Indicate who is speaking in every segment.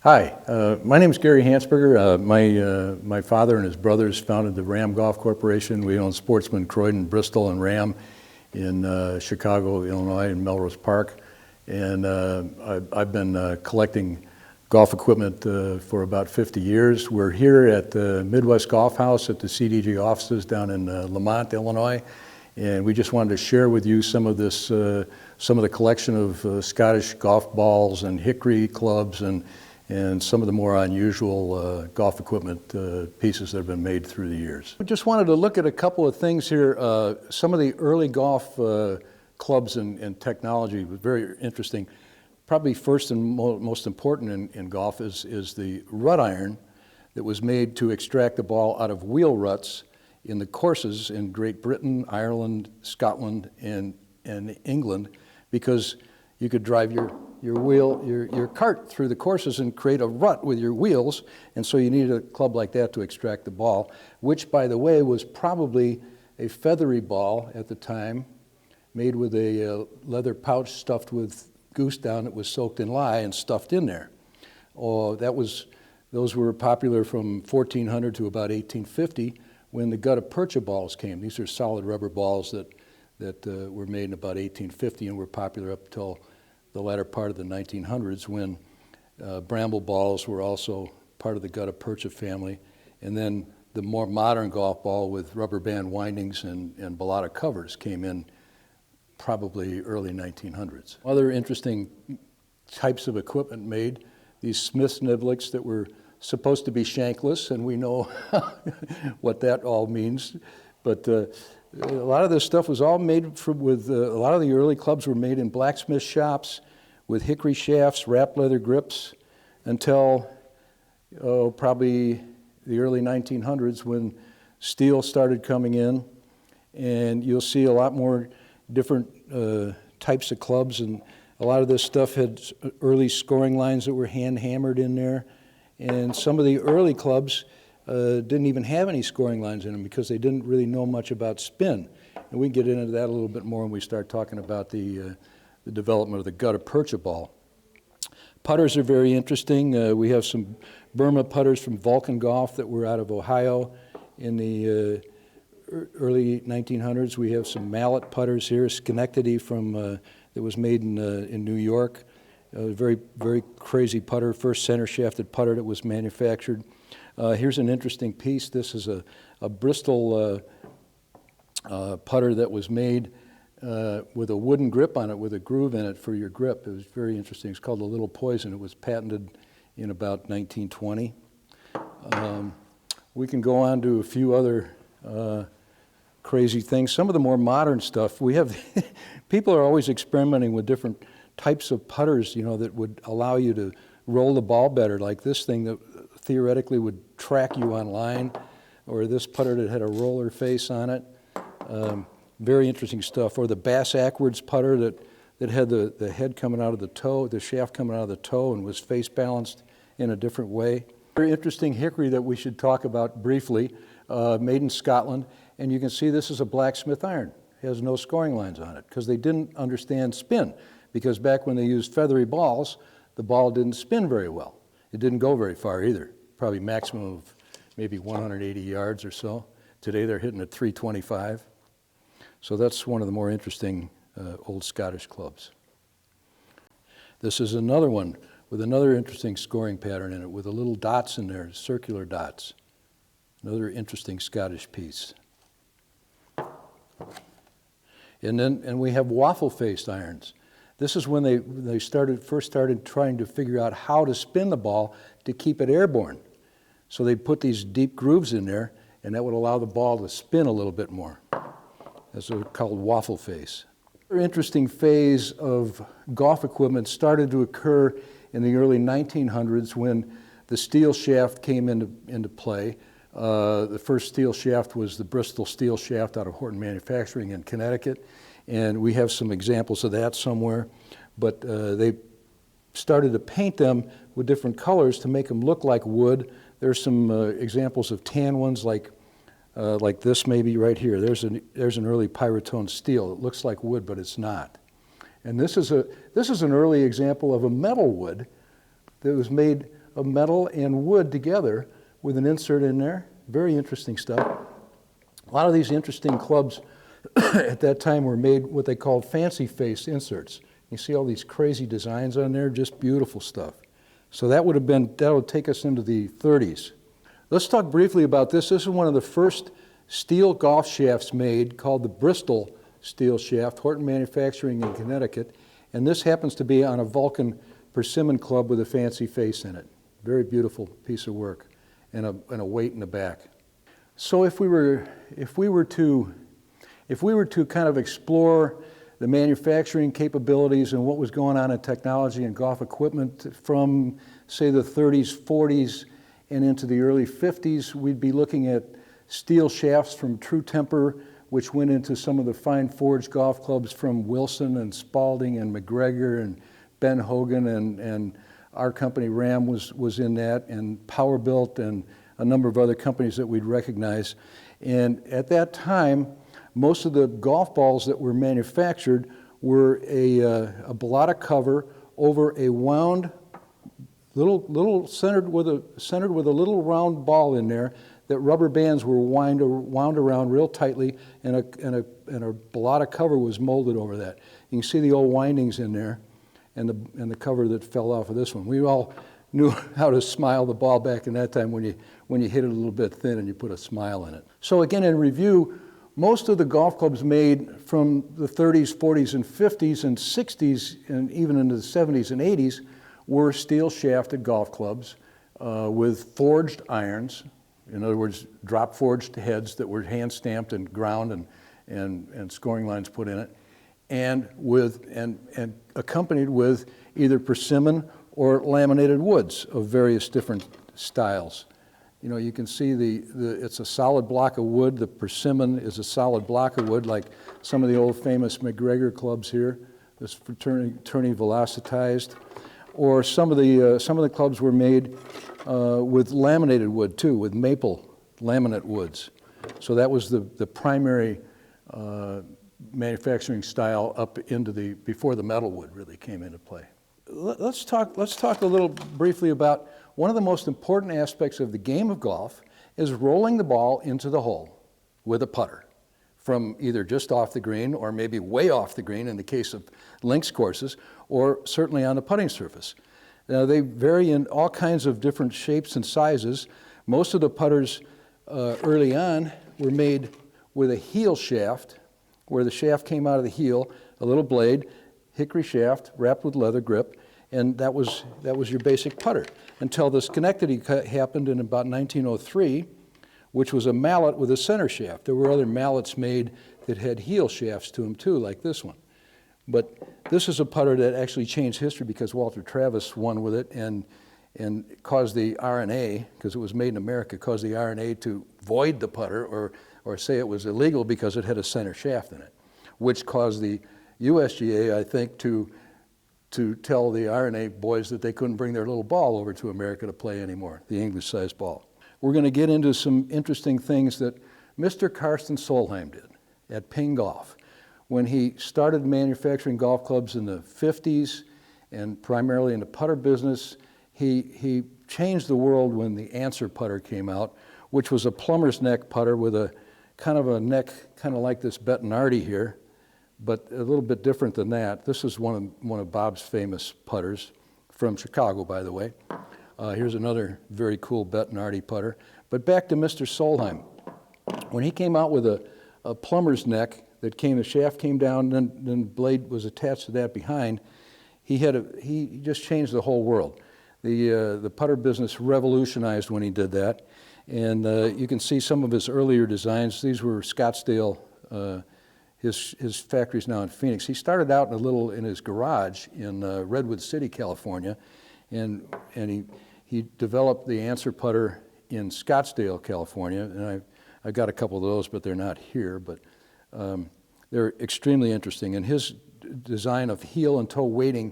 Speaker 1: Hi, my name is Gary Hansberger. My father and his brothers founded the Ram Golf Corporation. We own Sportsman, Croydon, Bristol, and Ram in Chicago, Illinois, in Melrose Park. And I've been collecting golf equipment for about 50 years. We're here at the Midwest Golf House at the CDG offices down in Lamont, Illinois. And we just wanted to share with you some of this, some of the collection of Scottish golf balls and hickory clubs and some of the more unusual golf equipment pieces that have been made through the years. We just wanted to look at a couple of things here. Some of the early golf clubs and technology was very interesting. Probably first and most important in golf is the rut iron that was made to extract the ball out of wheel ruts in the courses in Great Britain, Ireland, Scotland, and England, because you could drive your cart through the courses and create a rut with your wheels, and so you needed a club like that to extract the ball, which, by the way, was probably a feathery ball at the time, made with a leather pouch stuffed with goose down that was soaked in lye and stuffed in there. Those were popular from 1400 to about 1850 when the gutta percha balls came. These are solid rubber balls that were made in about 1850 and were popular up till the latter part of the 1900s, when bramble balls were also part of the gutta percha family, and then the more modern golf ball with rubber band windings and balata covers came in probably early 1900s. Other interesting types of equipment made, these Smith's niblicks that were supposed to be shankless, and we know what that all means, but a lot of this stuff was all made a lot of the early clubs were made in blacksmith shops with hickory shafts, wrapped leather grips, until probably the early 1900s when steel started coming in, and you'll see a lot more different types of clubs, and a lot of this stuff had early scoring lines that were hand hammered in there, and some of the early clubs didn't even have any scoring lines in them because they didn't really know much about spin. And we can get into that a little bit more when we start talking about the development of the gutta percha ball. Putters are very interesting. We have some Burma putters from Vulcan Golf that were out of Ohio in the early 1900s. We have some mallet putters here, Schenectady that was made in New York. A very, very crazy putter, first center shafted putter that was manufactured. Here's an interesting piece. This is a Bristol putter that was made with a wooden grip on it with a groove in it for your grip. It was very interesting. It's called the Little Poison. It was patented in about 1920. We can go on to a few other crazy things. Some of the more modern stuff, we have, people are always experimenting with different types of putters, that would allow you to roll the ball better, like this thing that theoretically would track you on line, or this putter that had a roller face on it. Very interesting stuff. Or the Bass Ackwards putter that had the head coming out of the toe, the shaft coming out of the toe, and was face balanced in a different way. Very interesting hickory that we should talk about briefly, made in Scotland. And you can see this is a blacksmith iron. It has no scoring lines on it because they didn't understand spin. Because back when they used feathery balls, the ball didn't spin very well. It didn't go very far either, probably maximum of maybe 180 yards or so. Today they're hitting at 325. So that's one of the more interesting old Scottish clubs. This is another one with another interesting scoring pattern in it with the little dots in there, circular dots. Another interesting Scottish piece. And we have waffle-faced irons. This is when they first started trying to figure out how to spin the ball to keep it airborne. So they put these deep grooves in there, and that would allow the ball to spin a little bit more. That's called waffle face. Another interesting phase of golf equipment started to occur in the early 1900s when the steel shaft came into play. The first steel shaft was the Bristol steel shaft out of Horton Manufacturing in Connecticut. And we have some examples of that somewhere, but they started to paint them with different colors to make them look like wood. There's some examples of tan ones like this maybe right here. There's an early Pyrotone steel. It looks like wood, but it's not. And this is an early example of a metal wood that was made of metal and wood together with an insert in there. Very interesting stuff. A lot of these interesting clubs at that time were made what they called fancy face inserts. You see all these crazy designs on there, just beautiful stuff. So that would take us into the 30s. Let's talk briefly about this. This is one of the first steel golf shafts made, called the Bristol steel shaft, Horton Manufacturing in Connecticut. And this happens to be on a Vulcan persimmon club with a fancy face in it. Very beautiful piece of work, and a weight in the back. So if we were to kind of explore the manufacturing capabilities and what was going on in technology and golf equipment from, say, the 30s, 40s, and into the early 50s, we'd be looking at steel shafts from True Temper, which went into some of the fine forged golf clubs from Wilson and Spalding and McGregor and Ben Hogan, and our company Ram was in that, and Powerbuilt and a number of other companies that we'd recognize. And at that time, most of the golf balls that were manufactured were a balata cover over a wound, little centered with a little round ball in there that rubber bands were wound around real tightly, and a balata cover was molded over that. You can see the old windings in there, and the cover that fell off of this one. We all knew how to smile the ball back in that time when you hit it a little bit thin and you put a smile in it. So again, in review, most of the golf clubs made from the 30s, 40s, and 50s, and 60s, and even into the 70s and 80s were steel shafted golf clubs with forged irons. In other words, drop forged heads that were hand stamped and ground and scoring lines put in it, and accompanied with either persimmon or laminated woods of various different styles. You know, you can see it's a solid block of wood. The persimmon is a solid block of wood, like some of the old famous McGregor clubs here, this turning velocitized. Or some of the clubs were made with laminated wood too, with maple laminate woods. So that was the primary manufacturing style up into before the metal wood really came into play. Let's talk a little briefly about one of the most important aspects of the game of golf is rolling the ball into the hole with a putter from either just off the green or maybe way off the green in the case of links courses, or certainly on the putting surface. Now, they vary in all kinds of different shapes and sizes. Most of the putters early on were made with a heel shaft, where the shaft came out of the heel, a little blade, hickory shaft wrapped with leather grip, and that was your basic putter, until the Schenectady happened in about 1903, which was a mallet with a center shaft. There were other mallets made that had heel shafts to them too, like this one. But this is a putter that actually changed history because Walter Travis won with it and caused the R&A, because it was made in America, caused the R&A to void the putter or say it was illegal because it had a center shaft in it, which caused the USGA, I think, to tell the R&A boys that they couldn't bring their little ball over to America to play anymore, the English-sized ball. We're going to get into some interesting things that Mr. Karsten Solheim did at Ping Golf. When he started manufacturing golf clubs in the 50s and primarily in the putter business, he changed the world when the Answer putter came out, which was a plumber's neck putter with a kind of a neck kind of like this Bettinardi here, but a little bit different than that. This is one of Bob's famous putters from Chicago, by the way. Here's another very cool Bettinardi putter. But back to Mr. Solheim. When he came out with a plumber's neck the shaft came down, then the blade was attached to that behind, he just changed the whole world. The putter business revolutionized when he did that. And you can see some of his earlier designs. These were Scottsdale. His factory's now in Phoenix. He started out in his garage in Redwood City, California, and he developed the Answer putter in Scottsdale, California. And I've got a couple of those, but they're not here. But they're extremely interesting. And his design of heel and toe weighting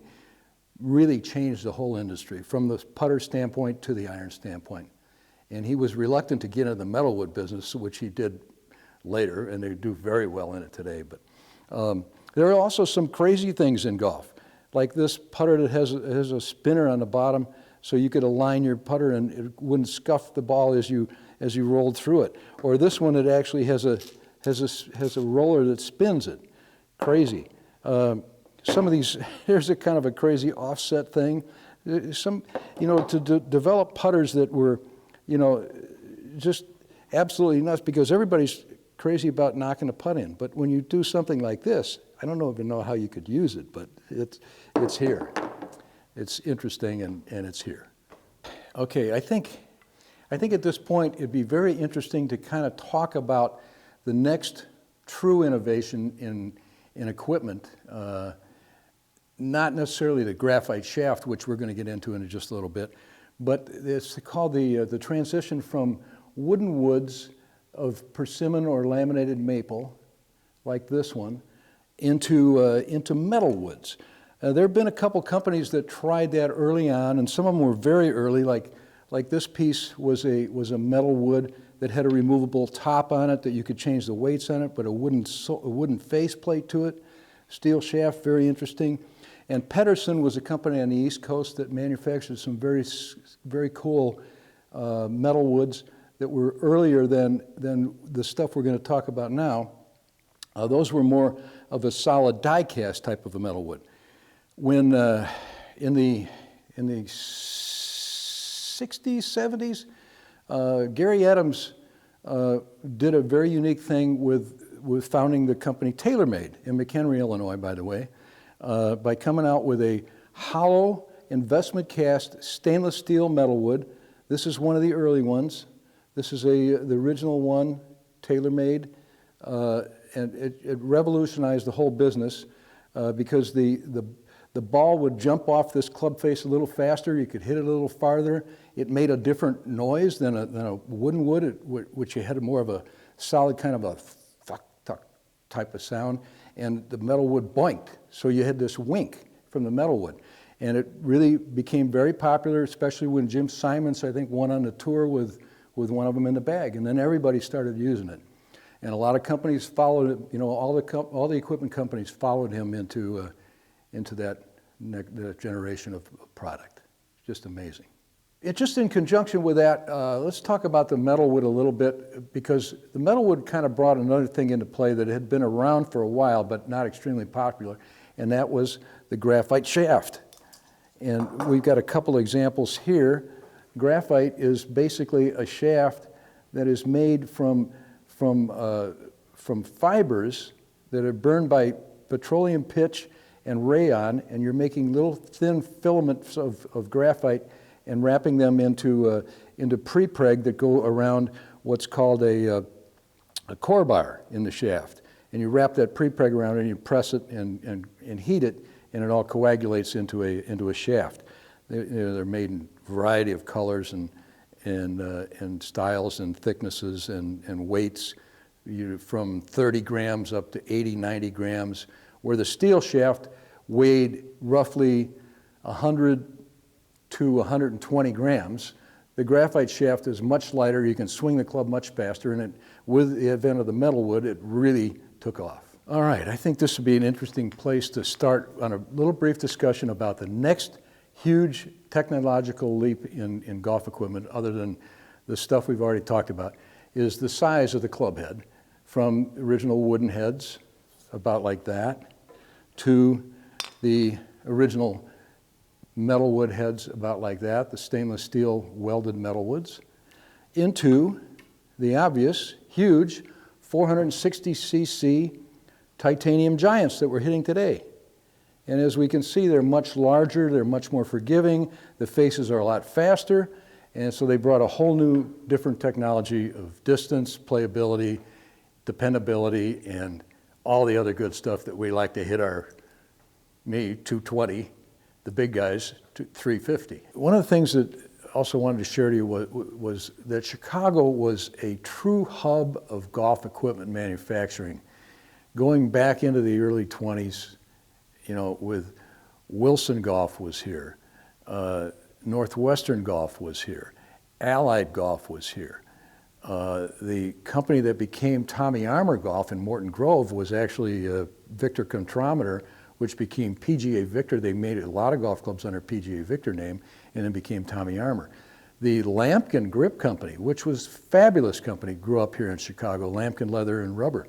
Speaker 1: really changed the whole industry, from the putter standpoint to the iron standpoint. And he was reluctant to get into the metalwood business, which he did later, and they do very well in it today. But there are also some crazy things in golf, like this putter that has a spinner on the bottom so you could align your putter and it wouldn't scuff the ball as you rolled through it. Or this one, it actually has a roller that spins it. Crazy. Some of these, here's a kind of a crazy offset thing. To develop putters that were, just absolutely nuts, because everybody's crazy about knocking a putt in. But when you do something like this, I don't even know how you could use it, but it's here. It's interesting, and it's here. Okay, I think at this point it'd be very interesting to kind of talk about the next true innovation in equipment. Not necessarily the graphite shaft, which we're going to get into in just a little bit, but it's called the transition from wooden woods of persimmon or laminated maple, like this one, into metal woods. There have been a couple companies that tried that early on, and some of them were very early. Like this piece was a metal wood that had a removable top on it that you could change the weights on it, but a wooden faceplate to it. Steel shaft, very interesting. And Pedersen was a company on the East Coast that manufactured some very, very cool metal woods that were earlier than the stuff we're going to talk about now. Those were more of a solid die-cast type of a metal wood. When in the 60s, 70s, Gary Adams did a very unique thing with founding the company TaylorMade in McHenry, Illinois, by the way, by coming out with a hollow investment cast stainless steel metal wood. This is one of the early ones. This is the original one, TaylorMade, and it revolutionized the whole business because the ball would jump off this club face a little faster. You could hit it a little farther. It made a different noise than a wooden wood, which you had more of a solid kind of a thuck type of sound, and the metal wood boinked. So you had this wink from the metal wood. And it really became very popular, especially when Jim Simons, I think, went on the tour with one of them in the bag. And then everybody started using it. And a lot of companies followed it. All the equipment companies followed him into that generation of product. Just amazing. Just in conjunction with that, let's talk about the metal wood a little bit, because the metal wood kind of brought another thing into play that had been around for a while but not extremely popular, and that was the graphite shaft. And we've got a couple examples here. Graphite is basically a shaft that is made from fibers that are burned by petroleum pitch and rayon, and you're making little thin filaments of graphite and wrapping them into pre-preg that go around what's called a core bar in the shaft. And you wrap that pre-preg around it and you press it and heat it, and it all coagulates into a shaft. They're made in a variety of colors and styles and thicknesses and weights, from 30 grams up to 80, 90 grams, where the steel shaft weighed roughly 100 to 120 grams. The graphite shaft is much lighter. You can swing the club much faster, and with the advent of the metal wood, it really took off. All right, I think this would be an interesting place to start on a little brief discussion about the next huge technological leap in golf equipment, other than the stuff we've already talked about, is the size of the club head, from original wooden heads, about like that, to the original metal wood heads, about like that, the stainless steel welded metal woods, into the obvious, huge 460cc titanium giants that we're hitting today. And as we can see, they're much larger, they're much more forgiving, the faces are a lot faster, and so they brought a whole new, different technology of distance, playability, dependability, and all the other good stuff that we like to hit me, 220, the big guys, 350. One of the things that I also wanted to share to you was that Chicago was a true hub of golf equipment manufacturing. Going back into the early 20s, with Wilson Golf was here, Northwestern Golf was here, Allied Golf was here. The company that became Tommy Armour Golf in Morton Grove was actually Victor Contrometer, which became PGA Victor. They made a lot of golf clubs under PGA Victor name, and then became Tommy Armour. The Lampkin Grip Company, which was a fabulous company, grew up here in Chicago, Lampkin Leather and Rubber.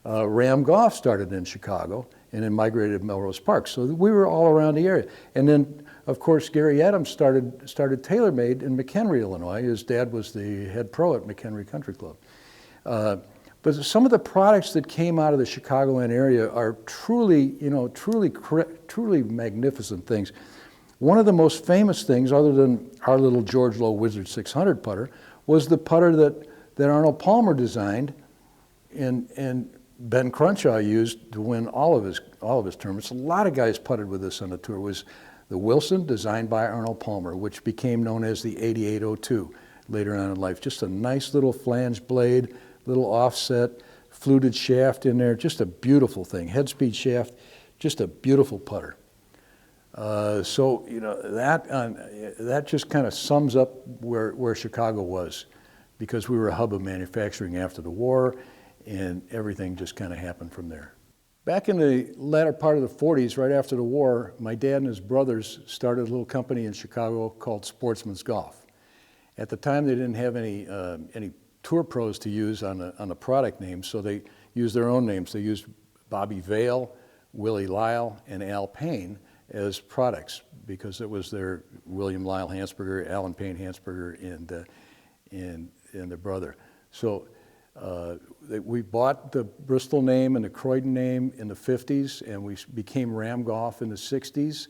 Speaker 1: Ram Golf started in Chicago and then migrated to Melrose Park. So we were all around the area. And then, of course, Gary Adams started TaylorMade in McHenry, Illinois. His dad was the head pro at McHenry Country Club. But some of the products that came out of the Chicagoland area are truly, truly magnificent things. One of the most famous things, other than our little George Lowe Wizard 600 putter, was the putter that Arnold Palmer designed and Ben Crenshaw used to win all of his tournaments. A lot of guys putted with this on the tour. It was the Wilson, designed by Arnold Palmer, which became known as the 8802 later on in life. Just a nice little flange blade, little offset, fluted shaft in there, just a beautiful thing. Head speed shaft, just a beautiful putter. So that just kind of sums up where Chicago was, because we were a hub of manufacturing after the war, and everything just kind of happened from there. Back in the latter part of the 40s, right after the war, my dad and his brothers started a little company in Chicago called Sportsman's Golf. At the time, they didn't have any tour pros to use on the product name, so they used their own names. They used Bobby Vail, Willie Lyle, and Al Payne as products, because it was their William Lyle Hansberger, Alan Payne Hansberger, and their brother. So we bought the Bristol name and the Croydon name in the 50s, and we became Ram Golf in the 60s.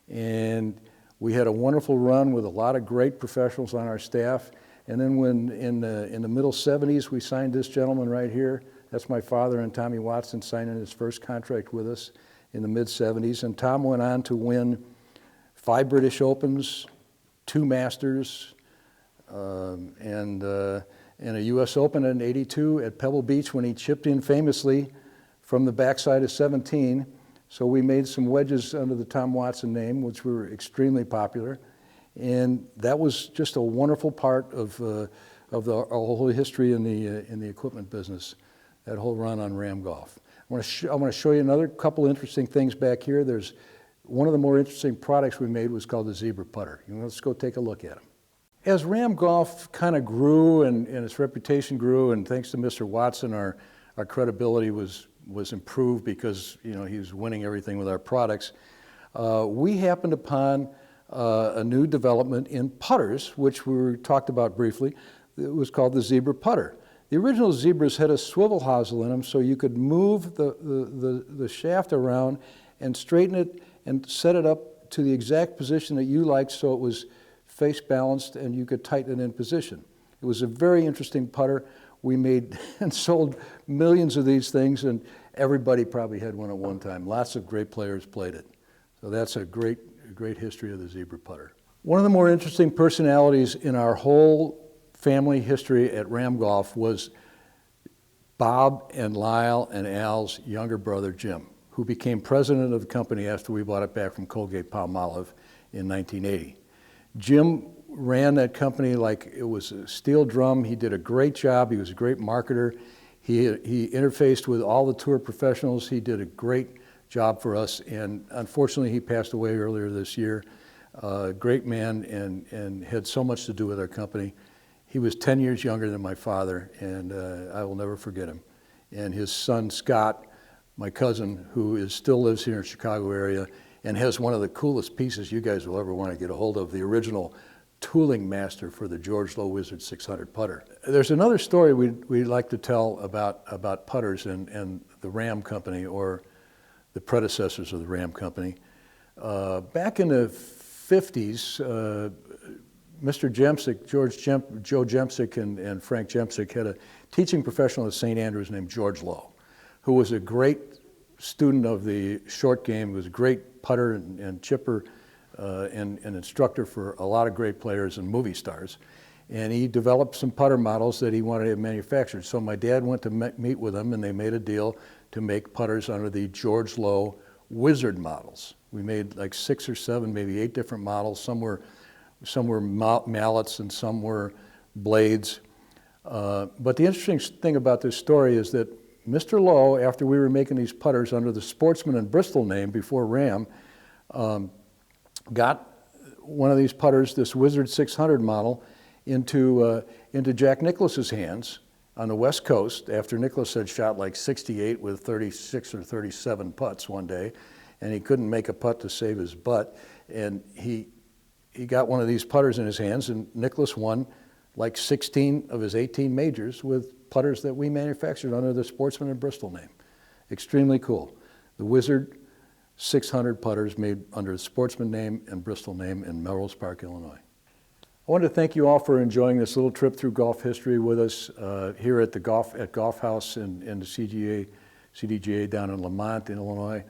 Speaker 1: And we had a wonderful run with a lot of great professionals on our staff. And then when in the middle 70s, we signed this gentleman right here. That's my father and Tommy Watson signing his first contract with us in the mid 70s. And Tom went on to win 5 British Opens, 2 Masters, and a U.S. Open in '82 at Pebble Beach when he chipped in famously from the backside of 17. So we made some wedges under the Tom Watson name, which were extremely popular. And that was just a wonderful part of our whole history in the equipment business, that whole run on Ram Golf. I want to show you another couple interesting things back here. There's one of the more interesting products we made was called the Zebra Putter. Let's go take a look at them. As Ram Golf kind of grew and its reputation grew, and thanks to Mr. Watson, our credibility was improved because he was winning everything with our products. We happened upon a new development in putters, which we talked about briefly. It was called the Zebra Putter. The original Zebras had a swivel hosel in them, so you could move the shaft around and straighten it and set it up to the exact position that you liked, so it was face balanced and you could tighten it in position. It was a very interesting putter. We made and sold millions of these things, and everybody probably had one at one time. Lots of great players played it. So that's a great history of the Zebra Putter. One of the more interesting personalities in our whole family history at Ram Golf was Bob and Lyle and Al's younger brother, Jim, who became president of the company after we bought it back from Colgate-Palmolive in 1980. Jim ran that company like it was a steel drum. He did a great job. He was a great marketer. He interfaced with all the tour professionals. He did a great job for us, and unfortunately he passed away earlier this year. Great man, and had so much to do with our company. He was 10 years younger than my father, and I will never forget him. And his son, Scott, my cousin, who still lives here in the Chicago area and has one of the coolest pieces you guys will ever want to get a hold of, the original tooling master for the George Lowe Wizard 600 putter. There's another story we'd like to tell about putters and the Ram Company, or the predecessors of the Ram Company. Back in the 50s, Mr. Jemsek, Joe Jemsek and Frank Jemsek had a teaching professional at St. Andrews named George Lowe, who was a great student of the short game, was a great putter and chipper, and instructor for a lot of great players and movie stars. And he developed some putter models that he wanted to have manufactured. So my dad went to meet with him, and they made a deal to make putters under the George Lowe Wizard models. We made like 6 or 7, maybe 8 different models. Some were mallets and some were blades. But the interesting thing about this story is that Mr. Lowe, after we were making these putters under the Sportsman and Bristol name before Ram, got one of these putters, this Wizard 600 model, into Jack Nicklaus's hands on the West Coast after Nicklaus had shot like 68 with 36 or 37 putts one day, and he couldn't make a putt to save his butt. And he got one of these putters in his hands, and Nicklaus won like 16 of his 18 majors with putters that we manufactured under the Sportsman and Bristol name. Extremely cool. The Wizard 600 putters made under the Sportsman name and Bristol name in Melrose Park, Illinois. I want to thank you all for enjoying this little trip through golf history with us here at the Golf House in the CDGA down in Lamont, in Illinois.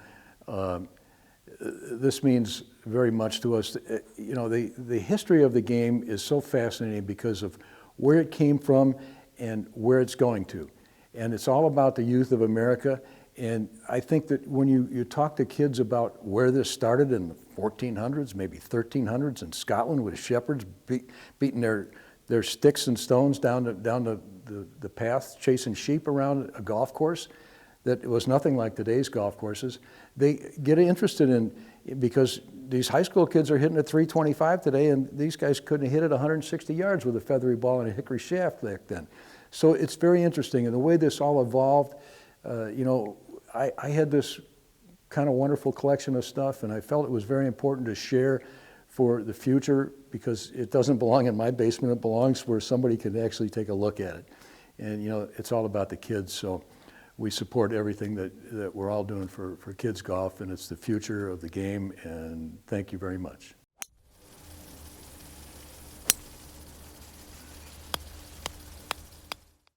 Speaker 1: This means very much to us. You know, the history of the game is so fascinating because of where it came from and where it's going to. And it's all about the youth of America. And I think that when you talk to kids about where this started in the 1400s, maybe 1300s in Scotland with shepherds beating their sticks and stones down the path, chasing sheep around a golf course, that it was nothing like today's golf courses. They get interested in, because these high school kids are hitting at 325 today, and these guys couldn't hit it 160 yards with a feathery ball and a hickory shaft back then. So it's very interesting, and the way this all evolved, you know, I had this kind of wonderful collection of stuff, and I felt it was very important to share for the future, because it doesn't belong in my basement. It belongs where somebody can actually take a look at it. And you know, it's all about the kids, so we support everything that we're all doing for kids golf, and it's the future of the game, and thank you very much.